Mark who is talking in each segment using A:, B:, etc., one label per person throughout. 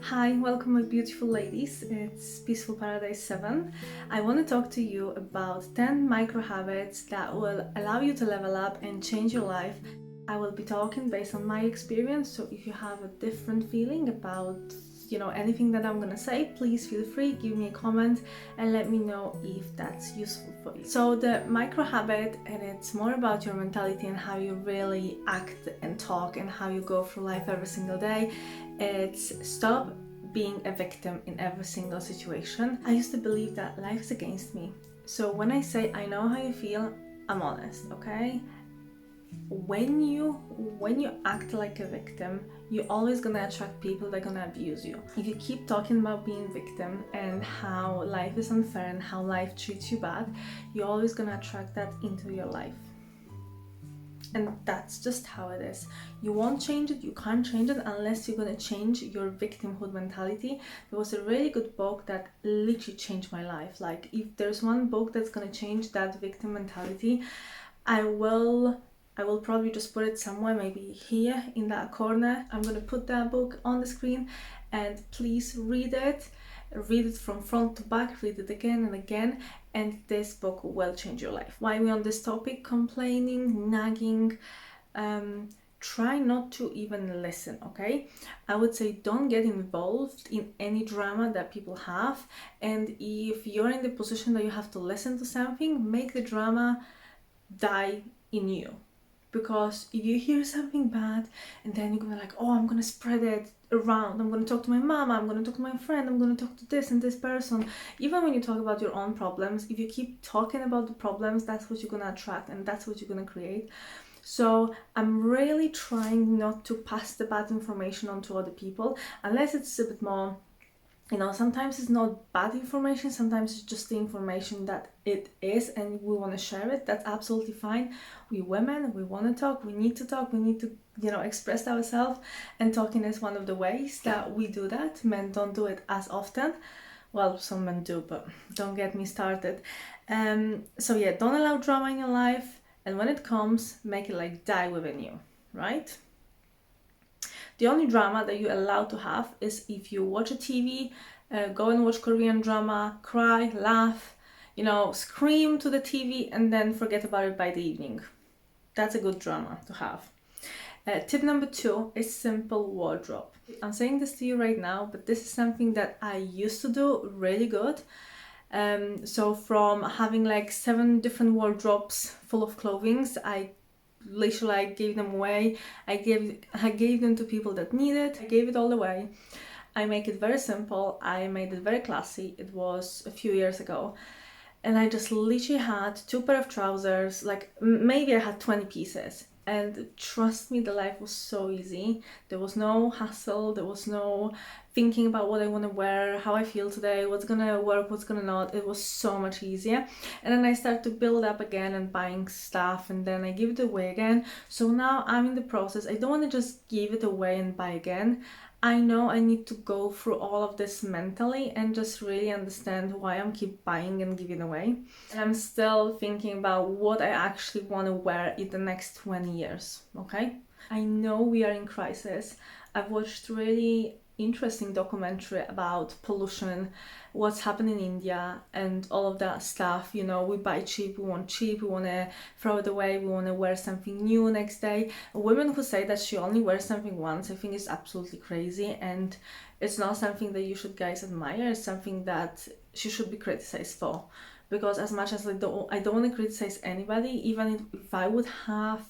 A: Hi, welcome my beautiful ladies. It's Peaceful Paradise 7. I want to talk to you about 10 micro habits that will allow you to level up and change your life. I will be talking based on my experience, so if you have a different feeling about anything that I'm gonna say, please feel free, give me a comment and let me know if that's useful for you. So the micro habit, and it's more about your mentality and how you really act and talk and how you go through life every single day. It's stop being a victim in every single situation. I used to believe that life is against me. So when I say I know how you feel, I'm honest, okay? When you act like a victim, you're always gonna attract people that are gonna abuse you. If you keep talking about being victim and how life is unfair and how life treats you bad, you're always gonna attract that into your life. And that's just how it is. You won't change it, you can't change it unless you're gonna change your victimhood mentality. There was a really good book that literally changed my life. Like, if there's one book that's gonna change that victim mentality, I will probably just put it somewhere, maybe here in that corner. I'm gonna put that book on the screen, and please read it. Read it from front to back, read it again and again, and this book will change your life. Why are we on this topic? Complaining, nagging, try not to even listen, okay? I would say don't get involved in any drama that people have, and if you're in the position that you have to listen to something, make the drama die in you. Because if you hear something bad and then you're gonna I'm gonna spread it around, I'm gonna talk to my mama, I'm gonna talk to my friend, I'm gonna talk to this and this person. Even when you talk about your own problems, if you keep talking about the problems, that's what you're gonna attract and that's what you're gonna create. So I'm really trying not to pass the bad information on to other people, unless it's a bit more, sometimes it's not bad information, sometimes it's just the information that it is and we want to share it. That's absolutely fine. We women, we want to talk, we need to express ourselves, and talking is one of the ways that we do that. Men don't do it as often. Well, some men do, but don't get me started. So yeah, don't allow drama in your life, and when it comes, make it die within you, right? The only drama that you're allowed to have is if you watch a TV, go and watch Korean drama, cry, laugh, scream to the TV and then forget about it by the evening. That's a good drama to have. Tip number 2 is simple wardrobe. I'm saying this to you right now, but this is something that I used to do really good. So from having 7 different wardrobes full of clothing, I literally gave them away. I gave them to people that need it. I gave it all away. I make it very simple. I made it very classy. It was a few years ago, and I just literally had 2 pair of trousers. Maybe I had 20 pieces. And trust me, the life was so easy. There was no hassle. There was no thinking about what I want to wear, how I feel today, what's gonna work, what's gonna not. It was so much easier. And then I started to build up again and buying stuff, and then I give it away again. So now I'm in the process. I don't want to just give it away and buy again. I know I need to go through all of this mentally and just really understand why I'm keep buying and giving away. And I'm still thinking about what I actually want to wear in the next 20 years, okay? I know we are in crisis. I've watched really interesting documentary about pollution, what's happening in India and all of that stuff. We buy cheap, we want to throw it away, we want to wear something new next day. Women who say that she only wears something once, I think is absolutely crazy, and it's not something that you should guys admire. It's something that she should be criticized for. Because as much as I don't want to criticize anybody, even if I would have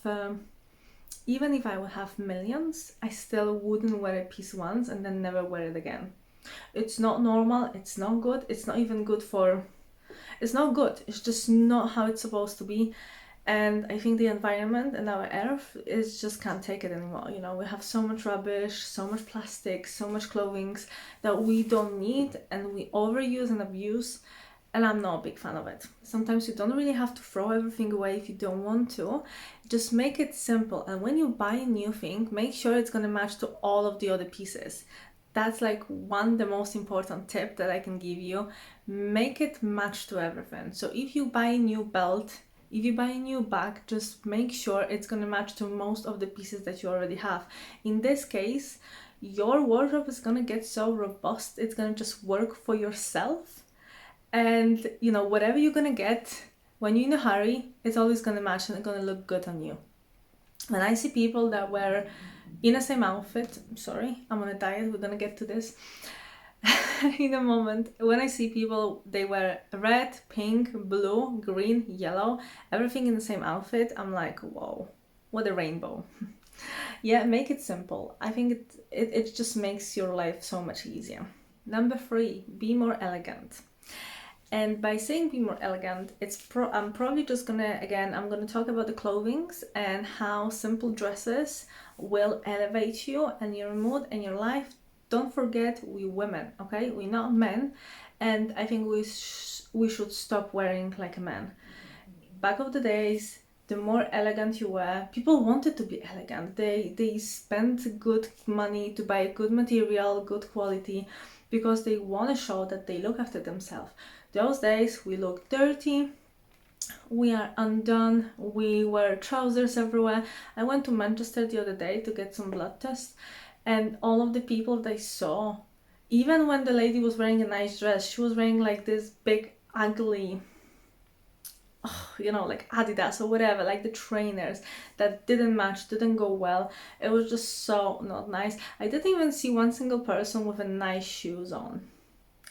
A: millions, I still wouldn't wear a piece once and then never wear it again. It's not normal, it's not good, it's not even good it's not good, it's just not how it's supposed to be. And I think the environment and our earth just can't take it anymore. We have so much rubbish, so much plastic, so much clothing that we don't need, and we overuse and abuse. And I'm not a big fan of it. Sometimes you don't really have to throw everything away if you don't want to. Just make it simple. And when you buy a new thing, make sure it's gonna match to all of the other pieces. That's the most important tip that I can give you. Make it match to everything. So if you buy a new belt, if you buy a new bag, just make sure it's gonna match to most of the pieces that you already have. In this case, your wardrobe is gonna get so robust, it's gonna just work for yourself. And you know, whatever you're gonna get, when you're in a hurry, it's always gonna match and it's gonna look good on you. When I see people that wear in the same outfit, sorry, I'm on a diet, we're gonna get to this in a moment. When I see people, they wear red, pink, blue, green, yellow, everything in the same outfit, I'm like, whoa, what a rainbow. Yeah, make it simple. I think it just makes your life so much easier. Number 3, be more elegant. And by saying be more elegant, I'm probably just gonna, again, I'm gonna talk about the clothings and how simple dresses will elevate you and your mood and your life. Don't forget, we women, okay? We're not men, and I think we should stop wearing like a man. Back of the days, the more elegant you were, people wanted to be elegant. They spent good money to buy good material, good quality, because they want to show that they look after themselves. Those days we look dirty, we are undone, we wear trousers everywhere. I went to Manchester the other day to get some blood tests, and all of the people they saw, even when the lady was wearing a nice dress, she was wearing like this big ugly, you know, like Adidas or whatever, like the trainers that didn't match, didn't go well. It was just so not nice. I didn't even see one single person with a nice shoes on,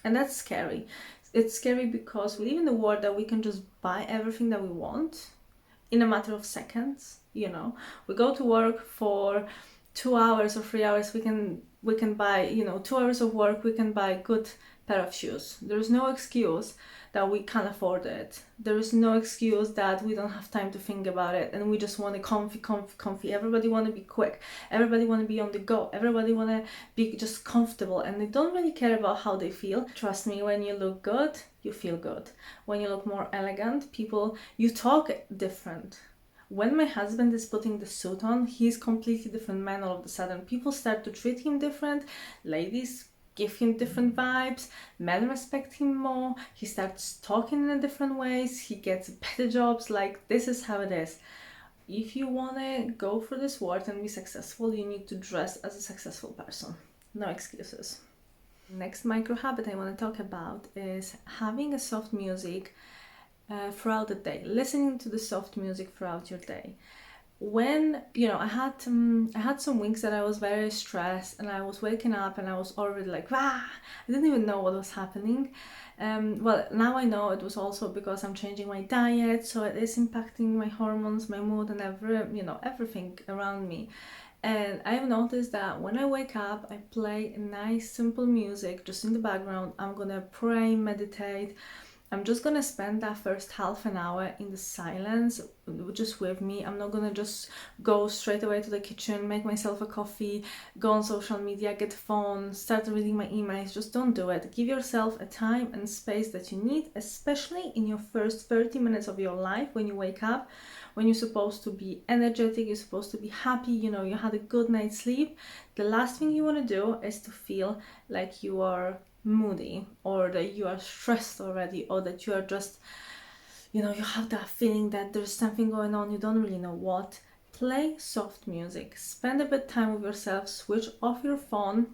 A: and that's scary. It's scary because we live in a world that we can just buy everything that we want in a matter of seconds. You know, we go to work for 2 hours or 3 hours, we can buy, you know, 2 hours of work, we can buy a good pair of shoes. There's no excuse that we can't afford it. There is no excuse that we don't have time to think about it and we just want to comfy. Everybody want to be quick. Everybody want to be on the go. Everybody want to be just comfortable, and they don't really care about how they feel. Trust me, when you look good, you feel good. When you look more elegant, you talk different. When my husband is putting the suit on, he's completely different man all of a sudden. People start to treat him different. Ladies give him different vibes. Men respect him more. He starts talking in different ways. He gets better jobs. Like, this is how it is. If you want to go for this world and be successful, you need to dress as a successful person. No excuses. Next micro habit I want to talk about is having a soft music throughout the day, listening to the soft music throughout your day. When, you know, I had some weeks that I was very stressed and I was waking up and I was already like, I didn't even know what was happening. Well, now I know it was also because I'm changing my diet, so it is impacting my hormones, my mood, and everything around me. And I've noticed that when I wake up, I play a nice simple music just in the background. I'm gonna pray, meditate. I'm just gonna spend that first half an hour in the silence, just with me. I'm not gonna just go straight away to the kitchen, make myself a coffee, go on social media, get a phone, start reading my emails. Just don't do it. Give yourself a time and space that you need, especially in your first 30 minutes of your life when you wake up, when you're supposed to be energetic, you're supposed to be happy, you know, you had a good night's sleep. The last thing you wanna do is to feel like you are moody or that you are stressed already, or that you are just, you know, you have that feeling that there's something going on, you don't really know what. Play soft music, spend a bit of time with yourself, switch off your phone,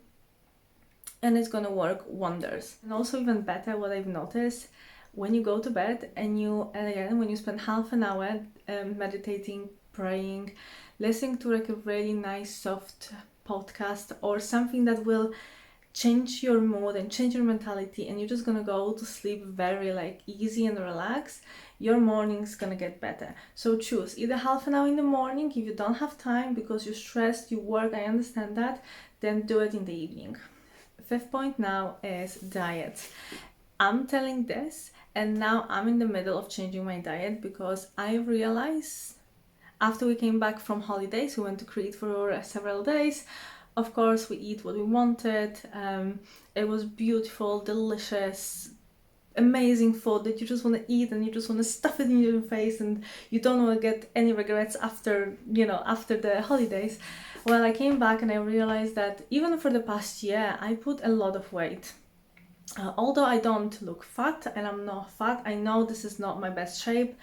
A: and it's gonna work wonders. And also, even better, what I've noticed, when you go to bed and again, when you spend half an hour meditating, praying, listening to like a really nice soft podcast or something that will change your mood and change your mentality, and you're just gonna go to sleep very like easy and relaxed, your morning's gonna get better. So choose either half an hour in the morning. If you don't have time because you're stressed, you work, I understand that, then do it in the evening. 5th point now is diet. I'm telling this, and now I'm in the middle of changing my diet because I realized after we came back from holidays, we went to Crete for several days. Of course, we eat what we wanted. It was beautiful, delicious, amazing food that you just want to eat and you just want to stuff it in your face, and you don't want to get any regrets after the holidays. Well, I came back and I realized that even for the past year, I put a lot of weight. Although I don't look fat and I'm not fat, I know this is not my best shape.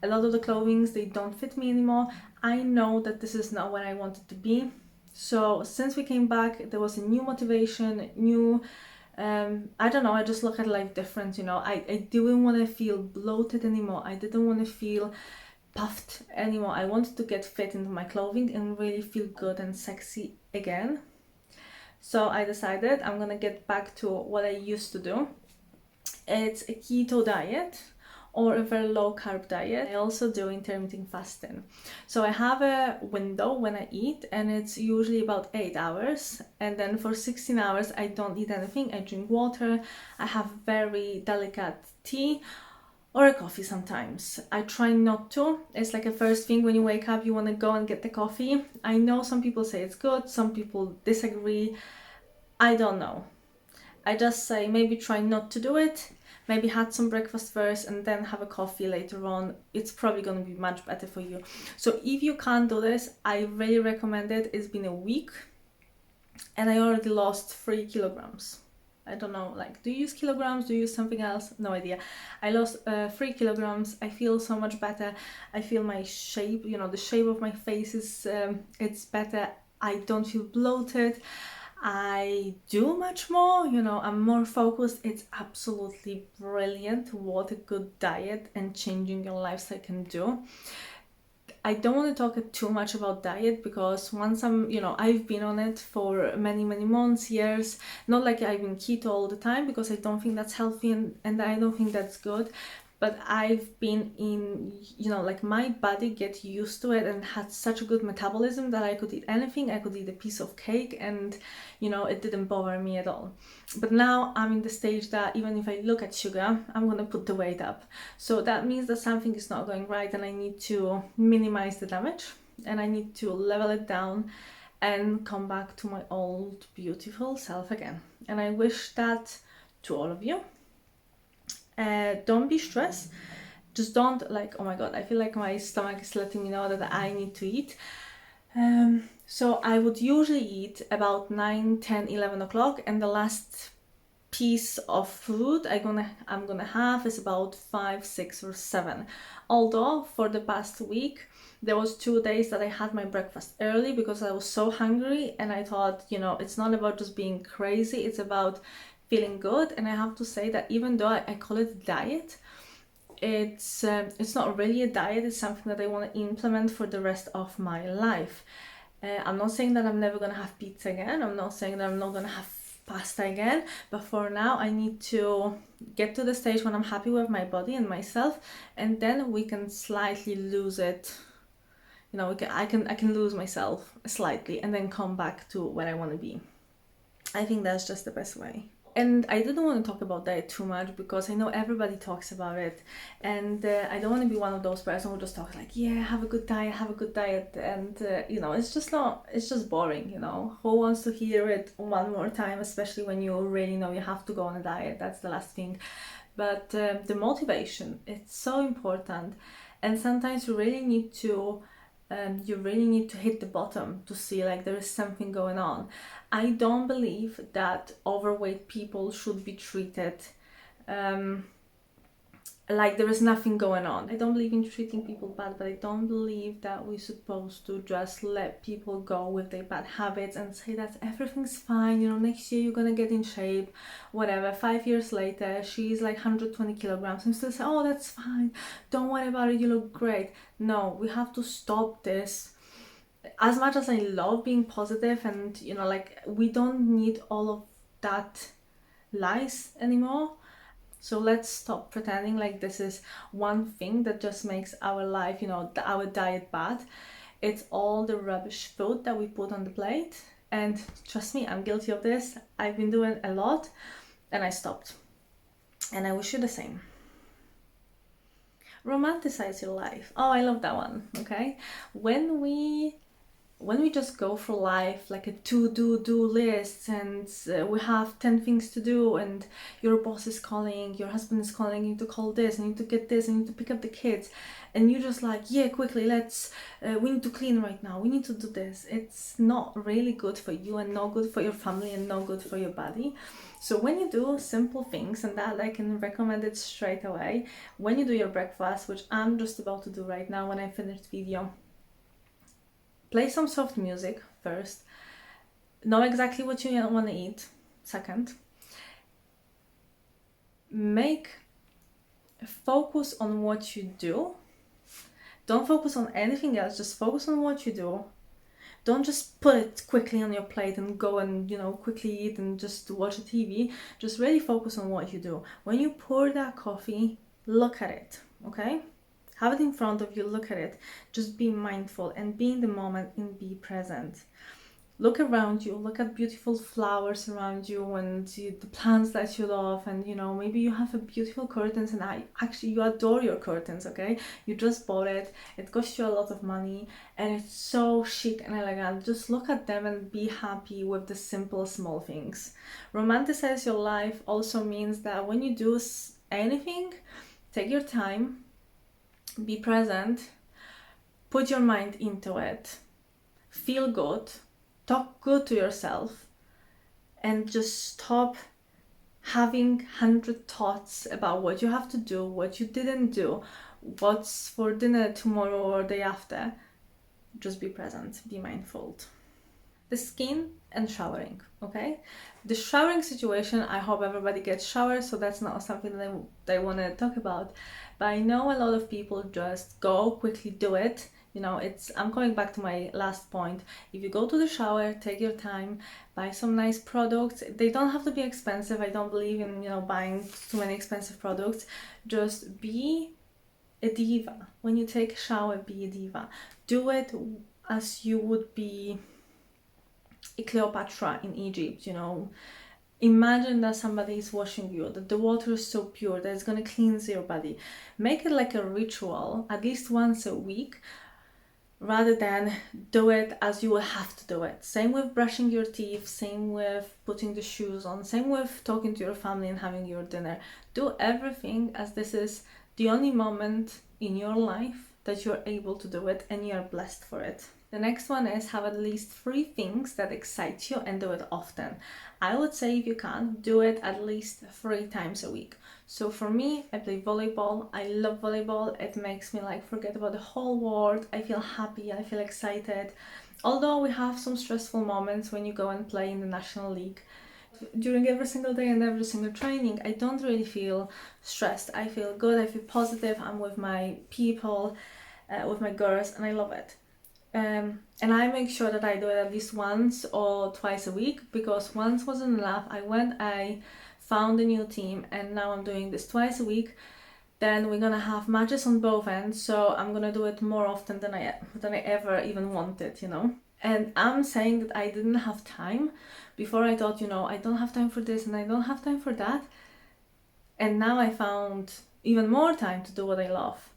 A: A lot of the clothings, they don't fit me anymore. I know that this is not where I wanted to be. So since we came back, there was a new motivation, new I don't know, I just look at life different, you know. I didn't want to feel bloated anymore. I didn't want to feel puffed anymore. I wanted to get fit into my clothing and really feel good and sexy again. So I decided I'm gonna get back to what I used to do. It's a keto diet or a very low carb diet. I also do intermittent fasting. So I have a window when I eat, and it's usually about 8 hours. And then for 16 hours, I don't eat anything. I drink water. I have very delicate tea or a coffee sometimes. I try not to. It's like a first thing when you wake up, you want to go and get the coffee. I know some people say it's good, some people disagree. I don't know. I just say maybe try not to do it. Maybe had some breakfast first and then have a coffee later on. It's probably going to be much better for you. So if you can't do this, I really recommend it. It's been a week and I already lost 3 kilograms. I don't know, like, do you use kilograms? Do you use something else? No idea. I lost 3 kilograms. I feel so much better. I feel my shape, you know, the shape of my face is, it's better. I don't feel bloated. I do much more, you know, I'm more focused. It's absolutely brilliant what a good diet and changing your lifestyle can do. I don't want to talk too much about diet because once I've been on it for many, many months, years. Not like I've been keto all the time because I don't think that's healthy and I don't think that's good. But I've been in, like my body get used to it and had such a good metabolism that I could eat anything. I could eat a piece of cake and, it didn't bother me at all. But now I'm in the stage that even if I look at sugar, I'm going to put the weight up. So that means that something is not going right and I need to minimize the damage and I need to level it down and come back to my old beautiful self again. And I wish that to all of you. Don't be stressed. Just don't like, oh my god, I feel like my stomach is letting me know that I need to eat. So I would usually eat about 9, 10, 11 o'clock, and the last piece of food I'm gonna have is about 5, 6 or 7. Although for the past week there was 2 days that I had my breakfast early because I was so hungry and I thought, it's not about just being crazy, it's about feeling good. And I have to say that even though I call it a diet, it's not really a diet. It's something that I want to implement for the rest of my life. I'm not saying that I'm never gonna have pizza again. I'm not saying that I'm not gonna have pasta again, but for now I need to get to the stage when I'm happy with my body and myself, and then we can slightly lose it. I can lose myself slightly and then come back to where I want to be. I think that's just the best way. And I didn't want to talk about diet too much because I know everybody talks about it, and I don't want to be one of those person who just talks like, yeah, have a good diet, and it's just boring. Who wants to hear it one more time, especially when you really know you have to go on a diet? That's the last thing. But the motivation, it's so important, and sometimes you really need to hit the bottom to see like there is something going on. I don't believe that overweight people should be treated like there is nothing going on. I don't believe in treating people bad, but I don't believe that we're supposed to just let people go with their bad habits and say that everything's fine, next year you're gonna get in shape, whatever. 5 years later, she's like 120 kilograms and still say, oh, that's fine, don't worry about it, you look great. No, we have to stop this. As much as I love being positive and, we don't need all of that lies anymore. So let's stop pretending like this is one thing that just makes our life, our diet bad. It's all the rubbish food that we put on the plate. And trust me, I'm guilty of this. I've been doing a lot and I stopped. And I wish you the same. Romanticize your life. Oh, I love that one. Okay. When we just go through life like a do list, and we have 10 things to do, and your boss is calling, your husband is calling, you need to call this, you need to get this, you need to pick up the kids, and you're just like, yeah, quickly, we need to clean right now, we need to do this. It's not really good for you and not good for your family and not good for your body. So when you do simple things, and that I can recommend it straight away, when you do your breakfast, which I'm just about to do right now when I finish the video, play some soft music, first. Know exactly what you want to eat, second. Focus on what you do. Don't focus on anything else, just focus on what you do. Don't just put it quickly on your plate and go and, quickly eat and just watch a TV. Just really focus on what you do. When you pour that coffee, look at it, okay? Have it in front of you, look at it. Just be mindful and be in the moment and be present. Look around you, look at beautiful flowers around you and the plants that you love, and maybe you have a beautiful curtains, and you adore your curtains, okay? You just bought it cost you a lot of money and it's so chic and elegant. Just look at them and be happy with the simple small things. Romanticize your life also means that when you do anything, take your time, be present, put your mind into it, feel good, talk good to yourself, and just stop having 100 thoughts about what you have to do, what you didn't do, what's for dinner tomorrow or day after. Just be present, be mindful. The skin and showering, okay? The showering situation, I hope everybody gets showers, so that's not something that I want to talk about. But I know a lot of people just go quickly do it. I'm going back to my last point. If you go to the shower, take your time, buy some nice products. They don't have to be expensive. I don't believe in, buying too many expensive products. Just be a diva. When you take a shower, be a diva. Do it as you would be a Cleopatra in Egypt, Imagine that somebody is washing you, that the water is so pure that it's going to cleanse your body. Make it like a ritual, at least once a week, rather than do it as you will have to do it. Same with brushing your teeth, same with putting the shoes on, same with talking to your family and having your dinner. Do everything as this is the only moment in your life that you're able to do it, and you're blessed for it. The next one is have at least 3 things that excite you and do it often. I would say if you can, do it at least 3 times a week. So for me, I play volleyball. I love volleyball. It makes me forget about the whole world. I feel happy, I feel excited. Although we have some stressful moments when you go and play in the National League. During every single day and every single training, I don't really feel stressed. I feel good, I feel positive. I'm with my people, with my girls, and I love it. And I make sure that I do it at least once or twice a week, because once wasn't enough. I found a new team and now I'm doing this twice a week. Then we're gonna have matches on both ends, so I'm gonna do it more often than I ever even wanted, And I'm saying that I didn't have time. Before I thought, I don't have time for this and I don't have time for that. And now I found even more time to do what I love.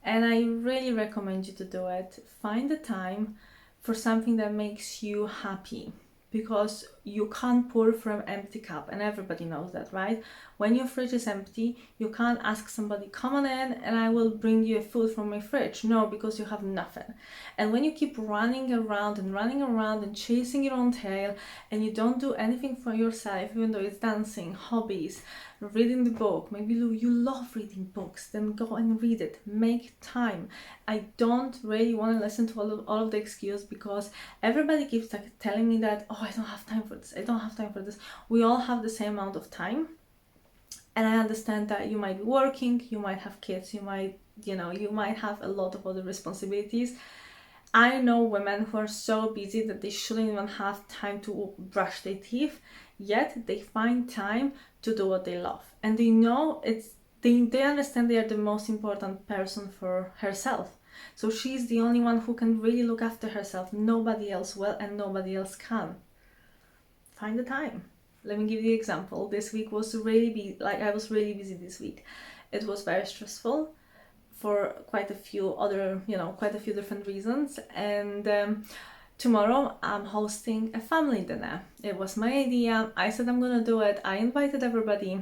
A: And I really recommend you to do it. Find the time for something that makes you happy, because you can't pour from an empty cup, and everybody knows that, right? When your fridge is empty, you can't ask somebody, come on in and I will bring you food from my fridge. No, because you have nothing. And when you keep running around and chasing your own tail, and you don't do anything for yourself, even though it's dancing, hobbies, reading the book, maybe you love reading books, then go and read it. Make time. I don't really want to listen to all of the excuses, because everybody keeps telling me that, oh, I don't have time for this, I don't have time for this. We all have the same amount of time. And I understand that you might be working, you might have kids, you might have a lot of other responsibilities. I know women who are so busy that they shouldn't even have time to brush their teeth, yet they find time to do what they love. And they know they understand they are the most important person for herself. So she's the only one who can really look after herself. Nobody else will, and nobody else can. Find the time. Let me give you the example. This week was really I was really busy this week. It was very stressful for quite a few different reasons. And tomorrow I'm hosting a family dinner. It was my idea. I said I'm gonna do it. I invited everybody.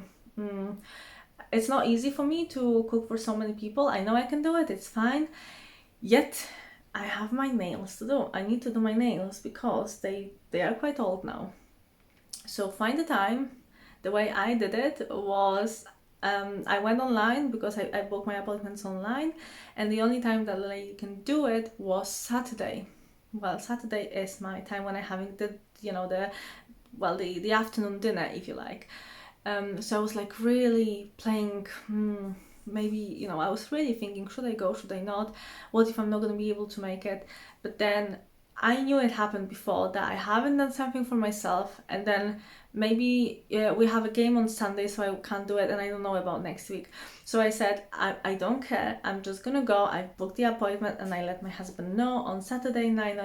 A: It's not easy for me to cook for so many people. I know I can do it. It's fine. Yet I have my nails to do. I need to do my nails because they are quite old now. So find the time. The way I did it was I went online, because I booked my appointments online, and the only time that you can do it was Saturday. well, Saturday is my time when I'm having the, the afternoon dinner, if you like. So I was like really playing, maybe, I was really thinking, should I go, should I not? What if I'm not going to be able to make it? But then I knew it happened before that I haven't done something for myself, and then maybe we have a game on Sunday, so I can't do it, and I don't know about next week. So I said, I don't care, I'm just gonna go. I booked the appointment and I let my husband know on Saturday 9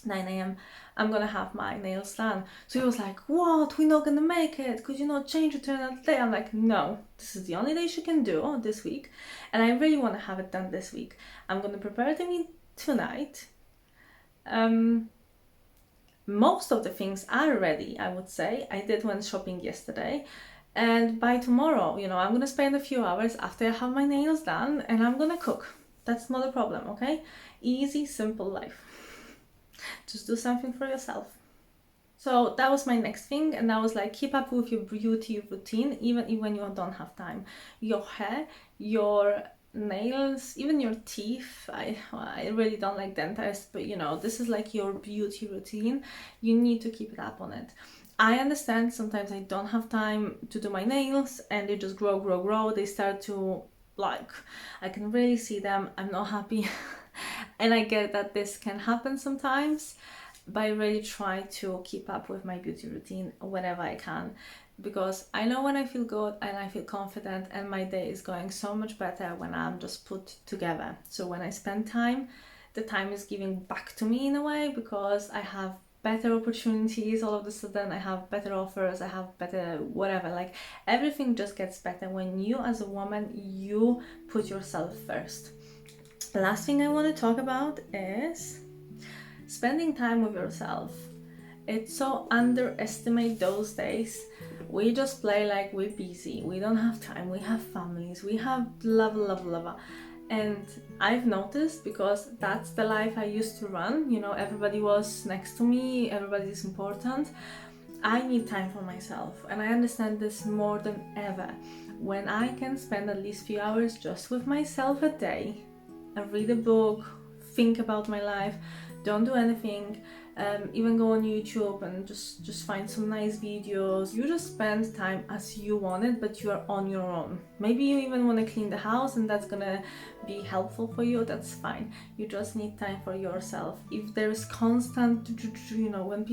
A: a.m. I'm gonna have my nails done. So he was like, what, we're not gonna make it, could you not change it to another day? I'm like, no, this is the only day she can do this week, and I really want to have it done this week. I'm gonna prepare the meat tonight. Most of the things are ready, I would say. I did went shopping yesterday, and by tomorrow, I'm gonna spend a few hours after I have my nails done and I'm gonna cook. That's not a problem, okay? Easy, simple life. Just do something for yourself. So that was my next thing, and that was like, keep up with your beauty routine, even when you don't have time. Your hair, your nails, even your teeth. I really don't like dentists, but this is like your beauty routine. You need to keep it up on it. I understand sometimes I don't have time to do my nails and they just grow. They start to, like, I can really see them. I'm not happy. And I get that this can happen sometimes, but I really try to keep up with my beauty routine whenever I can, because I know when I feel good and I feel confident, and my day is going so much better when I'm just put together. So when I spend time, the time is giving back to me in a way, because I have better opportunities all of a sudden, I have better offers, I have better whatever, like everything just gets better when you as a woman, you put yourself first. The last thing I want to talk about is spending time with yourself. It's so underestimate those days. We just play like we're busy, we don't have time, we have families, we have blah. And I've noticed, because that's the life I used to run, everybody was next to me, everybody is important. I need time for myself, and I understand this more than ever. When I can spend at least a few hours just with myself a day, I read a book, think about my life, don't do anything, even go on YouTube and just find some nice videos. You just spend time as you want it, but you are on your own. Maybe you even want to clean the house and that's gonna be helpful for you, that's fine. You just need time for yourself. If there is constant, when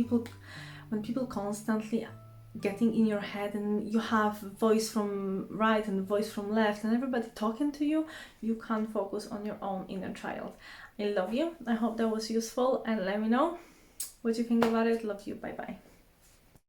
A: people constantly getting in your head and you have voice from right and voice from left and everybody talking to you, you can't focus on your own inner child. I love you. I hope that was useful, and let me know what you think about it. Love you. Bye bye.